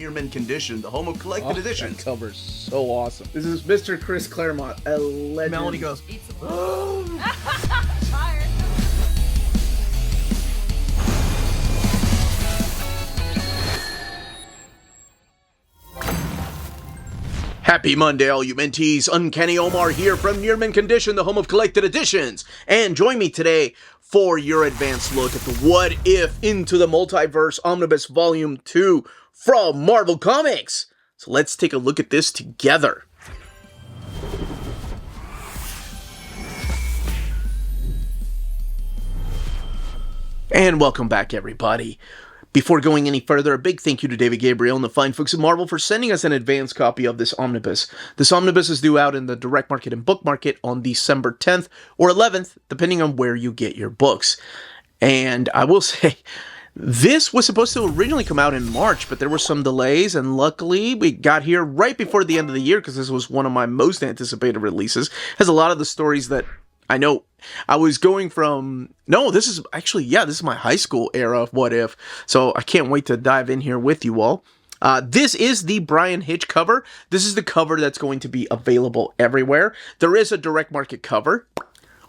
Near Mint Condition, the home of collected editions. That cover's so awesome. This is Mr. Chris Claremont, a legend. Melanie goes, Tired. Happy Monday, all you Minties. Uncanny Omar here from Near Mint Condition, the home of collected editions. And join me today for your advanced look at the What If Into the Multiverse Omnibus Volume 2 from Marvel Comics. So let's take a look at this together. And welcome back, everybody. Before going any further, a big thank you to David Gabriel and the fine folks at Marvel for sending us an advance copy of this omnibus. This omnibus is due out in the direct market and book market on December 10th or 11th, depending on where you get your books. And I will say, this was supposed to originally come out in March, but there were some delays, and luckily we got here right before the end of the year, because this was one of my most anticipated releases. It has a lot of the stories that I know. I was going from, this is my high school era of What If, so I can't wait to dive in here with you all. This is the Bryan Hitch cover. This is the cover that's going to be available everywhere. There is a direct market cover.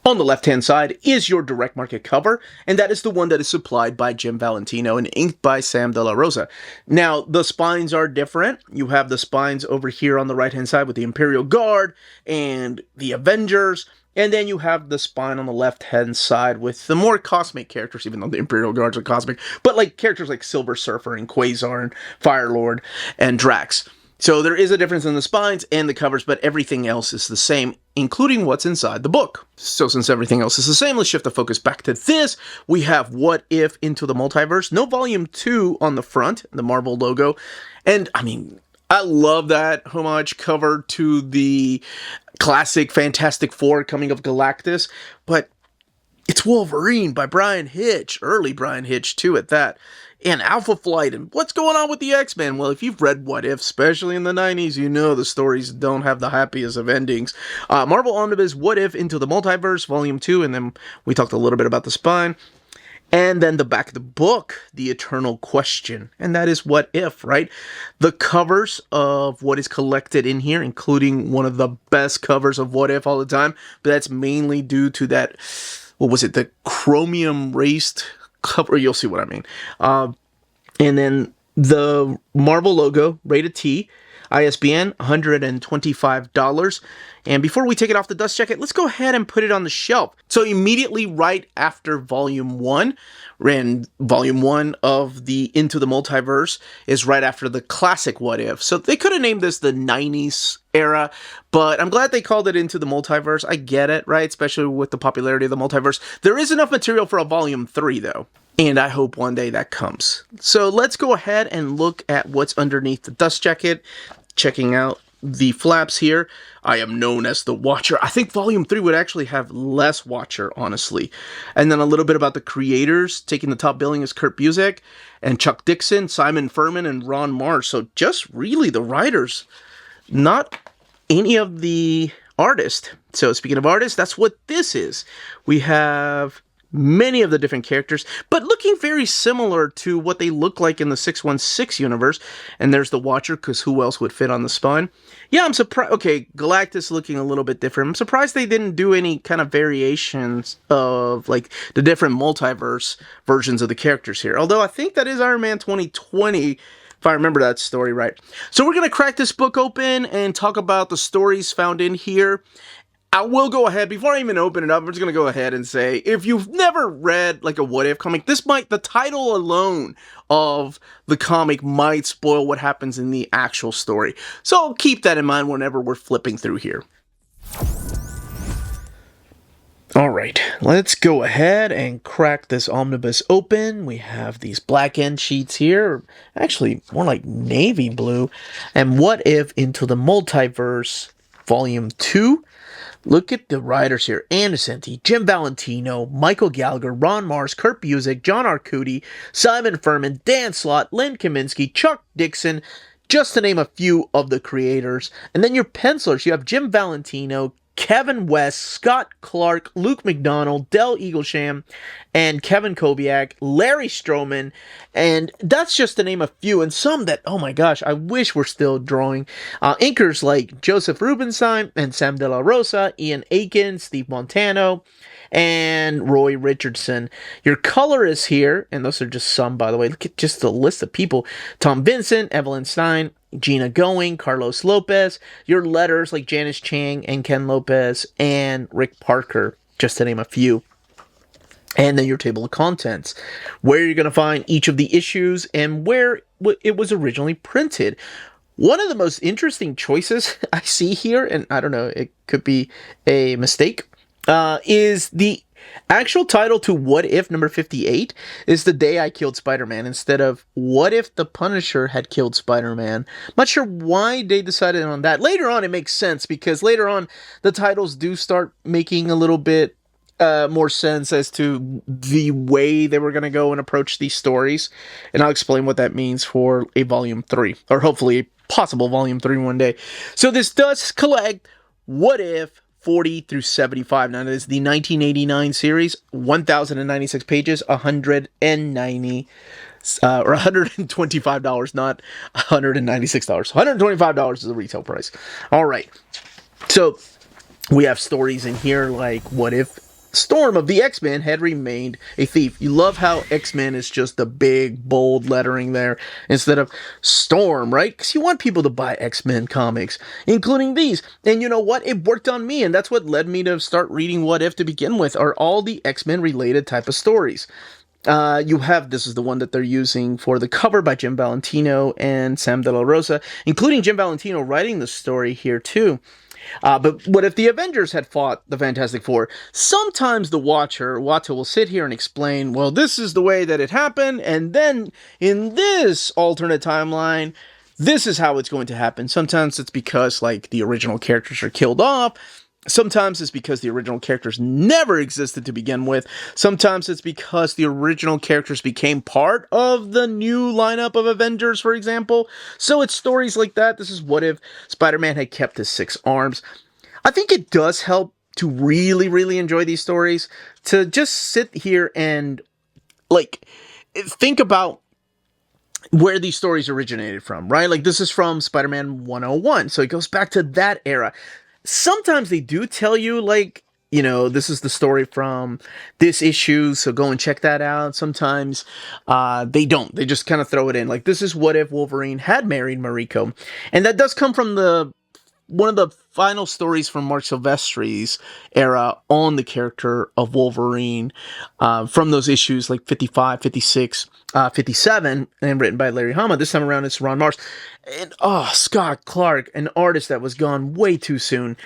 On the left-hand side is your direct market cover, and that is the one that is supplied by Jim Valentino and inked by Sam De La Rosa. Now, the spines are different. You have the spines over here on the right-hand side with the Imperial Guard and the Avengers, and then you have the spine on the left-hand side with the more cosmic characters, even though the Imperial Guards are cosmic, but like characters like Silver Surfer and Quasar and Firelord and Drax. So there is a difference in the spines and the covers, but everything else is the same, including what's inside the book. So since everything else is the same, let's shift the focus back to this. We have What If Into the Multiverse. No Volume 2 on the front, the Marvel logo. And, I mean, I love that homage cover to the classic Fantastic Four coming of Galactus, but it's Wolverine by Bryan Hitch, early Bryan Hitch too at that, and Alpha Flight, and what's going on with the X-Men? Well, if you've read What If, especially in the 90s, you know the stories don't have the happiest of endings. Marvel Omnibus What If Into the Multiverse, Volume 2, and then we talked a little bit about the spine. And then the back of the book, The Eternal Question. And that is What If, right? The covers of what is collected in here, including one of the best covers of What If all the time. But that's mainly due to that, the chromium raced cover. You'll see what I mean. And then the Marvel logo, rated T. ISBN, $125. And before we take it off the dust jacket, let's go ahead and put it on the shelf. So immediately right after Volume 1, and Volume 1 of the Into the Multiverse is right after the classic What If. So they could have named this the 90s era, but I'm glad they called it Into the Multiverse. I get it, right? Especially with the popularity of the multiverse. There is enough material for a Volume 3, though. And I hope one day that comes. So let's go ahead and look at what's underneath the dust jacket. Checking out the flaps here. I am known as the Watcher. I think Volume 3 would actually have less Watcher, honestly. And then a little bit about the creators. Taking the top billing is Kurt Busiek and Chuck Dixon, Simon Furman, and Ron Marz. So just really the writers, not any of the artists. So speaking of artists, that's what this is. We have many of the different characters, but looking very similar to what they look like in the 616 universe. And there's the Watcher, because who else would fit on the spine? Yeah, I'm surprised. Okay, Galactus looking a little bit different. I'm surprised they didn't do any kind of variations of like the different multiverse versions of the characters here. Although I think that is Iron Man 2020, if I remember that story right. So we're going to crack this book open and talk about the stories found in here. I will go ahead, before I even open it up, I'm just going to go ahead and say, if you've never read like a What If comic, the title alone of the comic might spoil what happens in the actual story. So keep that in mind whenever we're flipping through here. Alright, let's go ahead and crack this omnibus open. We have these black end sheets here, actually more like navy blue. And What If Into the Multiverse, Volume 2. Look at the writers here. Ann Nocenti, Jim Valentino, Michael Gallagher, Ron Marz, Kurt Busiek, John Arcudi, Simon Furman, Dan Slott, Len Kaminsky, Chuck Dixon, just to name a few of the creators. And then your pencilers, you have Jim Valentino, Kevin West, Scott Clark, Luke McDonald, Del Eaglesham, and Kevin Kobiak, Larry Stroman, and that's just to name a few, and some that, oh my gosh, I wish we're still drawing. Inkers like Joseph Rubenstein and Sam De La Rosa, Ian Aiken, Steve Montano, and Roy Richardson. Your colorists here, and those are just some, by the way. Look at just the list of people. Tom Vincent, Evelyn Stein, Gina Going, Carlos Lopez. Your letters like Janice Chang and Ken Lopez and Rick Parker, just to name a few. And then your table of contents, where you're going to find each of the issues and where it was originally printed. One of the most interesting choices I see here, and I don't know, it could be a mistake, is the actual title to What If number 58 is The Day I Killed Spider-Man instead of What If the Punisher Had Killed Spider-Man. I'm not sure why they decided on that. Later on, it makes sense because later on, the titles do start making a little bit more sense as to the way they were going to go and approach these stories. And I'll explain what that means for a volume 3, or hopefully a possible volume 3 one day. So this does collect What If 40 through 75. Now, this is the 1989 series, 1,096 pages, 190 or $125, not $196. $125 is the retail price. All right. So we have stories in here like What If Storm of the X-Men had remained a thief. You love how X-Men is just the big, bold lettering there instead of Storm, right? Because you want people to buy X-Men comics, including these. And you know what? It worked on me, and that's what led me to start reading What If to begin with, are all the X-Men related type of stories. You have, this is the one that they're using for the cover by Jim Valentino and Sam De La Rosa, including Jim Valentino writing the story here too. But what if the Avengers had fought the Fantastic Four? Sometimes the Watcher will sit here and explain, well, this is the way that it happened, and then in this alternate timeline, this is how it's going to happen. Sometimes it's because, like, the original characters are killed off. Sometimes it's because the original characters never existed to begin with. Sometimes it's because the original characters became part of the new lineup of Avengers, for example. So it's stories like that. This is What If Spider-Man had kept his 6 arms. I think it does help to really, really enjoy these stories, to just sit here and, like, think about where these stories originated from, right? Like, this is from Spider-Man 101, so it goes back to that era. Sometimes they do tell you, like, you know, this is the story from this issue, so go and check that out. Sometimes they don't. They just kind of throw it in. Like, this is What If Wolverine had married Mariko. And that does come from one of the final stories from Mark Silvestri's era on the character of Wolverine, from those issues like 55, 56, 57, and written by Larry Hama. This time around, it's Ron Marz. And, Scott Clark, an artist that was gone way too soon.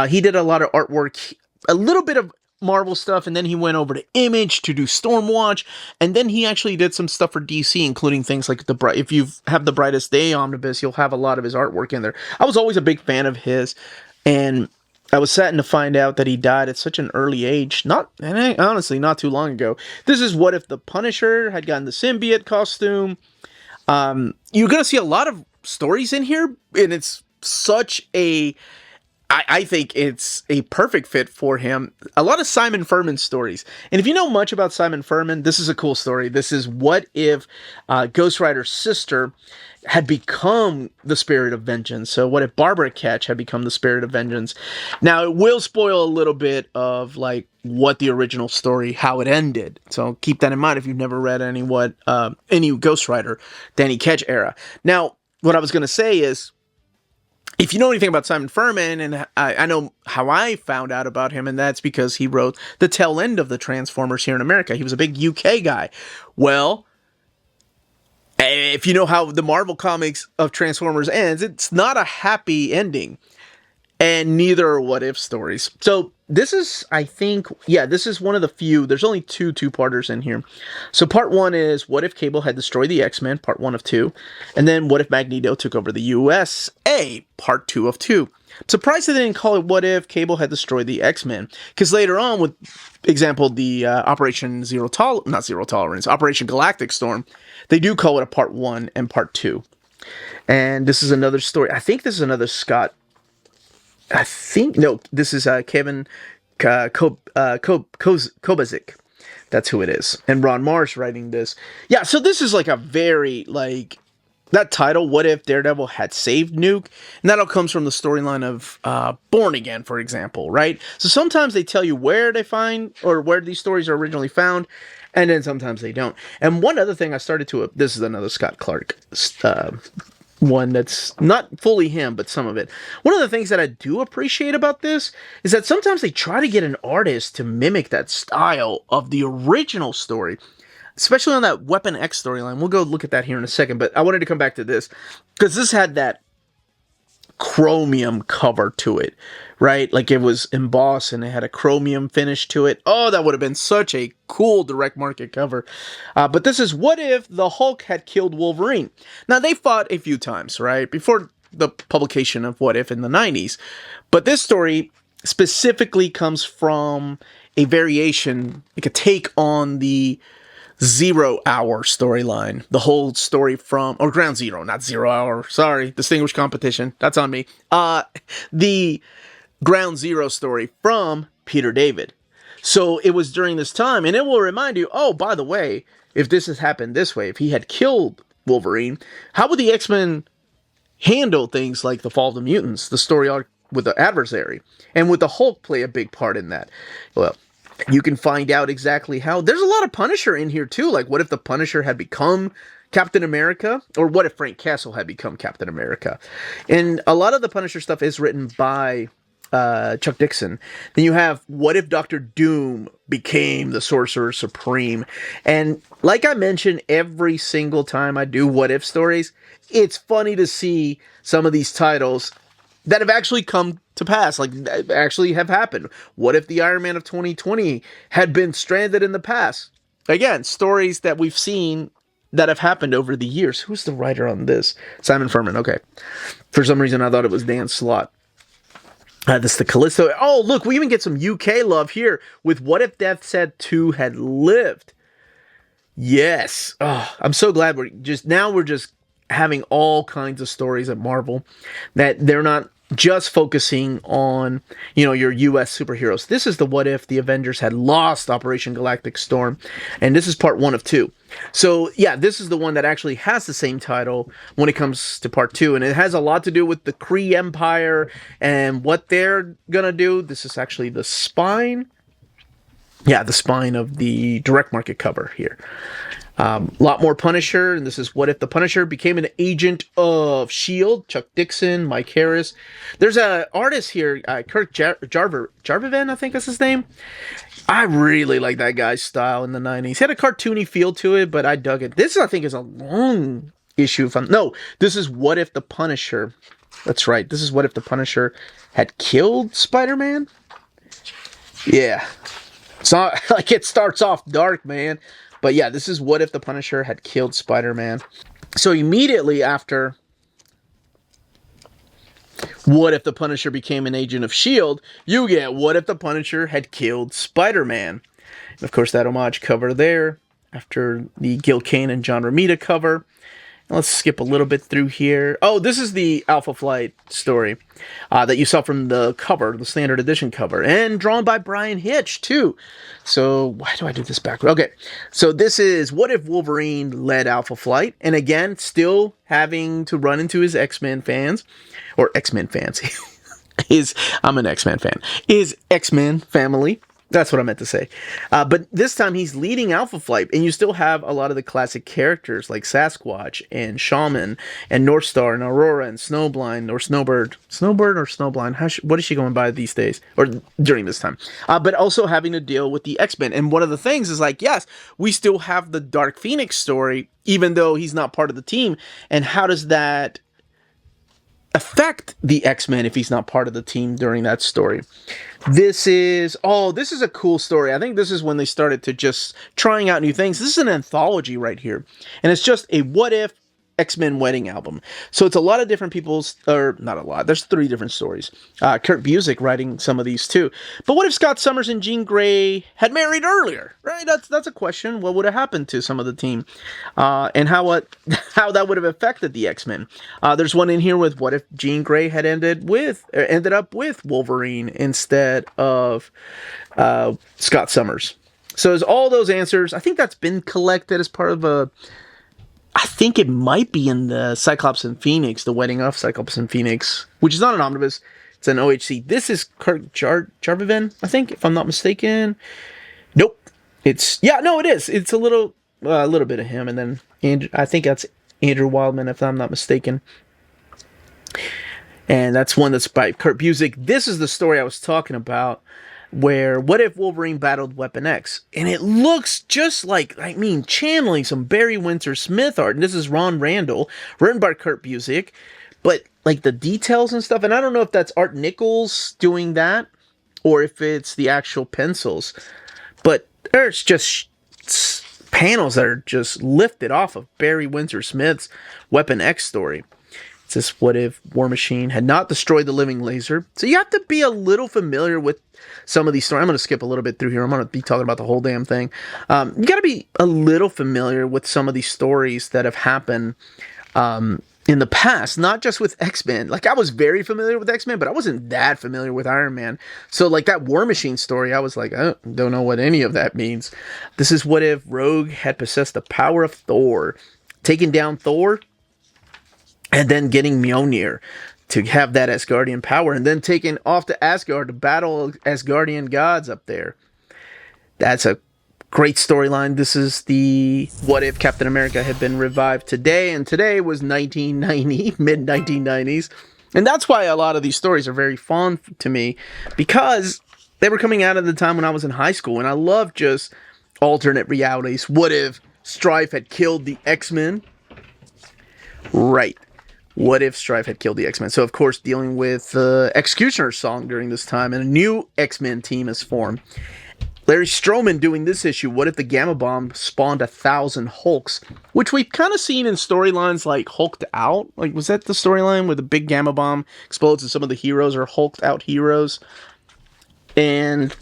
He did a lot of artwork, a little bit of Marvel stuff, and then he went over to Image to do Stormwatch, and then he actually did some stuff for DC, including things like if you have the Brightest Day Omnibus, you'll have a lot of his artwork in there. I was always a big fan of his, and I was saddened to find out that he died at such an early age, honestly, not too long ago. This is What If the Punisher had gotten the symbiote costume. You're going to see a lot of stories in here, and it's such a... I think it's a perfect fit for him. A lot of Simon Furman stories. And if you know much about Simon Furman, this is a cool story. This is What If Ghost Rider's sister had become the Spirit of Vengeance. So what if Barbara Ketch had become the Spirit of Vengeance? Now, it will spoil a little bit of, like, what the original story, how it ended. So keep that in mind if you've never read any Ghost Rider, Danny Ketch era. Now, what I was going to say is, if you know anything about Simon Furman, and I know how I found out about him, and that's because he wrote the tail end of the Transformers here in America. He was a big UK guy. Well, if you know how the Marvel comics of Transformers ends, it's not a happy ending. And neither are What If stories. So this is, I think, this is one of the few. There's only two-parters in here. So part 1 is What If Cable had destroyed the X-Men, part 1 of 2. And then What If Magneto took over the USA, part 2 of 2. I'm surprised they didn't call it What If Cable had destroyed the X-Men. Because later on, with example, the Operation Operation Galactic Storm, they do call it a part 1 and part 2. And this is another story. I think this is another Scott I think no, this is Kevin Kovacic. That's who it is, and Ron Marsh writing this. Yeah, so this is like a very like that title. What if Daredevil had saved Nuke? And that all comes from the storyline of Born Again, for example, right? So sometimes they tell you where they find or where these stories are originally found, and then sometimes they don't. And one other thing I started to this is another Scott Clark one that's not fully him, but some of it. One of the things that I do appreciate about this is that sometimes they try to get an artist to mimic that style of the original story, especially on that Weapon X storyline. We'll go look at that here in a second, but I wanted to come back to this because this had that chromium cover to it, right? Like it was embossed and it had a chromium finish to it. Oh, that would have been such a cool direct market cover. But this is what if the Hulk had killed Wolverine. Now, they fought a few times, right? Before the publication of What If in the 90s. But this story specifically comes from a variation, like a take on the 0 Hour storyline. The whole story from, or Ground Zero, not 0 Hour. Sorry, distinguished competition. That's on me. The Ground Zero story from Peter David. So it was during this time, and it will remind you, oh, by the way, if this has happened this way, if he had killed Wolverine, how would the X-Men handle things like the Fall of the Mutants, the story arc with the adversary? And would the Hulk play a big part in that? Well, you can find out exactly how. There's a lot of Punisher in here too. Like, what if the Punisher had become Captain America? Or what if Frank Castle had become Captain America? And a lot of the Punisher stuff is written by Chuck Dixon. Then you have what if Doctor Doom became the Sorcerer Supreme? And like I mentioned, every single time I do what if stories, it's funny to see some of these titles that have actually come to pass, like actually have happened. What if the Iron Man of 2020 had been stranded in the past? Again, stories that we've seen that have happened over the years. Who's the writer on this? Simon Furman. Okay. For some reason, I thought it was Dan Slott. This is the Callisto. Oh, look, we even get some UK love here with What If Death Set 2 had lived. Yes. Oh, I'm so glad we're just having all kinds of stories at Marvel, that they're not just focusing on, your US superheroes. This is the what if the Avengers had lost Operation Galactic Storm, and this is part 1 of 2. So, yeah, this is the one that actually has the same title when it comes to part 2, and it has a lot to do with the Kree Empire and what they're gonna do. This is actually the spine. Yeah, the spine of the direct market cover here. A lot more Punisher, and this is what if the Punisher became an agent of S.H.I.E.L.D., Chuck Dixon, Mike Harris. There's an artist here, Kirk Jarvivan, I think that's his name. I really like that guy's style in the 90s. He had a cartoony feel to it, but I dug it. This, I think, is a long issue. This is what if the Punisher, that's right, this is what if the Punisher had killed Spider-Man? Yeah. It's not like it starts off dark, man. But yeah, this is what if the Punisher had killed Spider-Man. So immediately after what if the Punisher became an agent of S.H.I.E.L.D., you get what if the Punisher had killed Spider-Man. And of course, that homage cover there after the Gil Kane and John Romita cover. Let's skip a little bit through here. Oh, this is the Alpha Flight story that you saw from the cover, the standard edition cover, and drawn by Brian Hitch, too. So, why do I do this backward? Okay, so this is what if Wolverine led Alpha Flight, and again, still having to run into his X-Men fans, or X-Men fans. I'm an X-Men fan. His X-Men family. That's what I meant to say. But this time he's leading Alpha Flight, and you still have a lot of the classic characters like Sasquatch and Shaman and Northstar and Aurora and Snowblind or Snowbird. Snowbird or Snowblind? What is she going by these days? Or during this time? But also having to deal with the X-Men. And one of the things is like, yes, we still have the Dark Phoenix story, even though he's not part of the team. And how does that affect the X-Men if he's not part of the team during that story? This is a cool story. I think this is when they started to just trying out new things. This is an anthology right here. And it's just a what if X-Men wedding album. So it's a lot of different people's, or not a lot, there's 3 different stories. Kurt Busiek writing some of these too. But what if Scott Summers and Jean Grey had married earlier, right? That's a question. What would have happened to some of the team? And how that would have affected the X-Men. There's one in here with what if Jean Grey had ended up with Wolverine instead of Scott Summers. So there's all those answers. I think that's been collected as part of I think it might be in the Cyclops and Phoenix, the wedding of Cyclops and Phoenix, which is not an omnibus. It's an OHC. This is Kurt Jarvivan, I think, if I'm not mistaken. Nope. It is. It's a little bit of him, and then I think that's Andrew Wildman, if I'm not mistaken. And that's one that's by Kurt Busiek. This is the story I was talking about, where what if Wolverine battled Weapon X? And it looks just like, channeling some Barry Windsor Smith art. And this is Ron Randall, written by Kurt Busiek. But, like, the details and stuff, and I don't know if that's Art Nichols doing that, or if it's the actual pencils. But there's just panels that are just lifted off of Barry Windsor Smith's Weapon X story. It's this what if War Machine had not destroyed the living laser. So you have to be a little familiar with some of these stories. I'm going to skip a little bit through here. I'm going to be talking about the whole damn thing. You got to be a little familiar with some of these stories that have happened in the past, not just with X-Men. Like, I was very familiar with X-Men, but I wasn't that familiar with Iron Man. So, like, that War Machine story, I was like, I don't know what any of that means. This is what if Rogue had possessed the power of Thor, taken down Thor, and then getting Mjolnir to have that Asgardian power, and then taking off to Asgard to battle Asgardian gods up there. That's a great storyline. This is the what if Captain America had been revived today, and today was 1990, mid-1990s. And that's why a lot of these stories are very fond to me, because they were coming out at the time when I was in high school, and I love just alternate realities. What if Stryfe had killed the X-Men? Right. What if Stryfe had killed the X-Men? So, of course, dealing with Executioner's song during this time, and a new X-Men team is formed. Larry Stroman doing this issue, what if the Gamma Bomb spawned 1,000 Hulks? Which we've kind of seen in storylines like Hulked Out. Like, was that the storyline where the big Gamma Bomb explodes and some of the heroes are Hulked Out heroes? And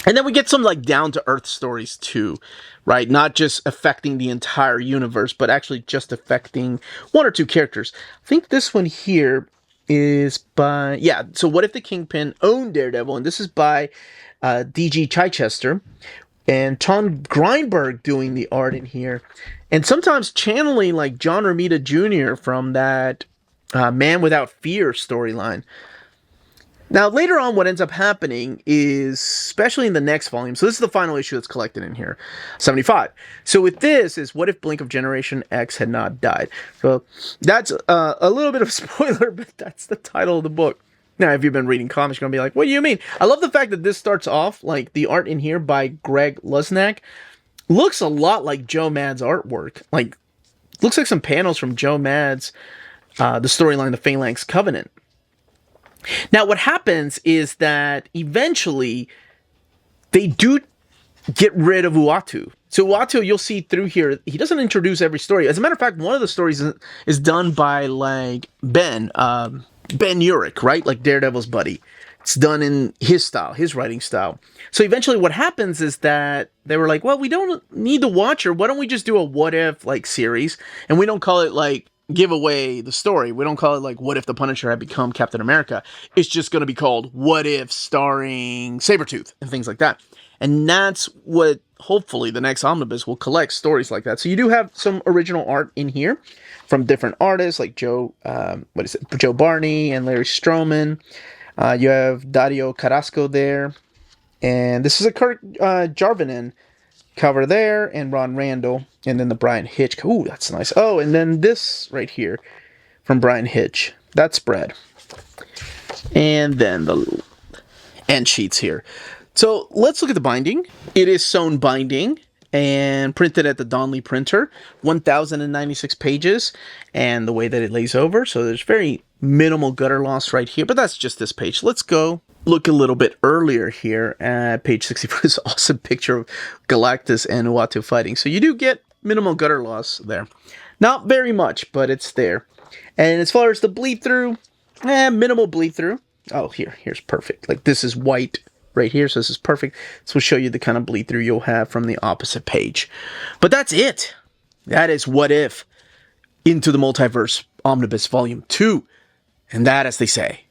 then we get some, like, down-to-earth stories, too, right? Not just affecting the entire universe, but actually just affecting 1 or 2 characters. I think this one here is by... Yeah, so what if the Kingpin owned Daredevil? And this is by D.G. Chichester and Tom Greinberg doing the art in here. And sometimes channeling, like, John Romita Jr. from that Man Without Fear storyline. Now, later on, what ends up happening is, especially in the next volume, so this is the final issue that's collected in here, 75. So with this is, what if Blink of Generation X had not died? So that's a little bit of a spoiler, but that's the title of the book. Now, if you've been reading comics, you're going to be like, what do you mean? I love the fact that this starts off, like, the art in here by Greg Lusnak looks a lot like Joe Mad's artwork. Like, looks like some panels from Joe Mad's, the storyline, The Phalanx Covenant. Now, what happens is that eventually they do get rid of Uatu. So Uatu, you'll see through here, he doesn't introduce every story. As a matter of fact, one of the stories is done by, like, Ben Urich, right? Like Daredevil's buddy. It's done in his style, his writing style. So eventually what happens is that they were like, well, we don't need the Watcher. Why don't we just do a what if, like, series? And we don't call it, like, give away the story. We don't call it, like, what if the Punisher had become Captain America. It's just going to be called What If, starring Sabretooth and things like that. And that's what, hopefully, the next omnibus will collect, stories like that. So you do have some original art in here from different artists, like Joe Barney and Larry Stroman. You have Dario Carrasco there. And this is a Kurt Jarvinen cover there, and Ron Randall, and then the Brian Hitch. Ooh, that's nice. Oh, and then this right here from Brian Hitch. That's spread. And then the end sheets here. So let's look at the binding. It is sewn binding and printed at the Donley printer. 1,096 pages, and the way that it lays over. So there's very minimal gutter loss right here, but that's just this page. Let's go look a little bit earlier here at page 64. This awesome picture of Galactus and Uatu fighting. So you do get minimal gutter loss there. Not very much, but it's there. And as far as the bleed through, minimal bleed through. Oh, here's perfect. Like this is white right here, so this is perfect. This will show you the kind of bleed through you'll have from the opposite page. But that's it. That is What If Into the Multiverse Omnibus Volume 2. And that, as they say,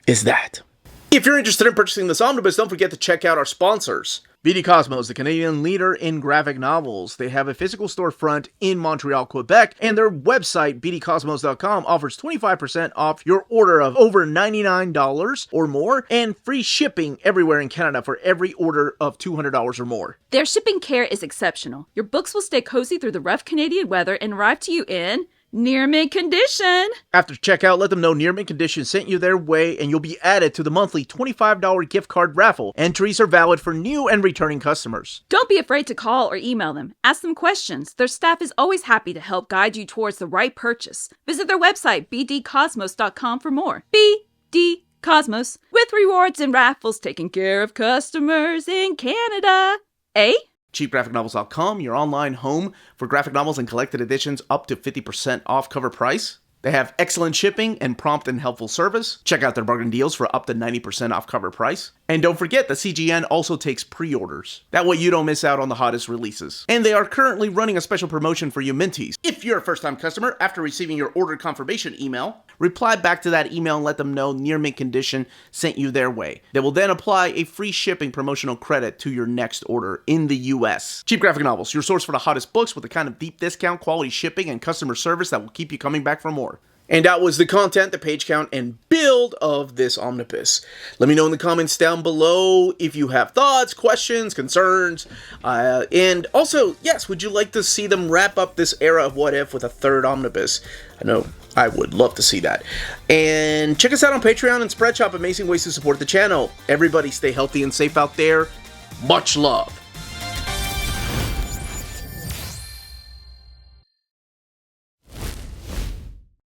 is that. If you're interested in purchasing this omnibus, don't forget to check out our sponsors. BD Cosmos, the Canadian leader in graphic novels. They have a physical storefront in Montreal, Quebec, and their website, bdcosmos.com, offers 25% off your order of over $99 or more, and free shipping everywhere in Canada for every order of $200 or more. Their shipping care is exceptional. Your books will stay cozy through the rough Canadian weather and arrive to you in near mint condition. After checkout, let them know Near Mint Condition sent you their way, and you'll be added to the monthly $25 gift card raffle. Entries are valid for new and returning customers. Don't be afraid to call or email them. Ask them questions. Their staff is always happy to help guide you towards the right purchase. Visit their website, bdcosmos.com, for more. BD Cosmos, with rewards and raffles taking care of customers in Canada. Eh? CheapGraphicNovels.com, your online home for graphic novels and collected editions up to 50% off cover price. They have excellent shipping and prompt and helpful service. Check out their bargain deals for up to 90% off cover price. And don't forget, the CGN also takes pre-orders. That way you don't miss out on the hottest releases. And they are currently running a special promotion for you Minties. If you're a first-time customer, after receiving your order confirmation email, reply back to that email and let them know Near Mint Condition sent you their way. They will then apply a free shipping promotional credit to your next order in the US. Cheap Graphic Novels, your source for the hottest books with the kind of deep discount, quality shipping, and customer service that will keep you coming back for more. And that was the content, the page count, and build of this omnibus. Let me know in the comments down below if you have thoughts, questions, concerns, and also, yes, would you like to see them wrap up this era of What If with a third omnibus? I know I would love to see that. And check us out on Patreon and Spreadshop, amazing ways to support the channel. Everybody stay healthy and safe out there. Much love.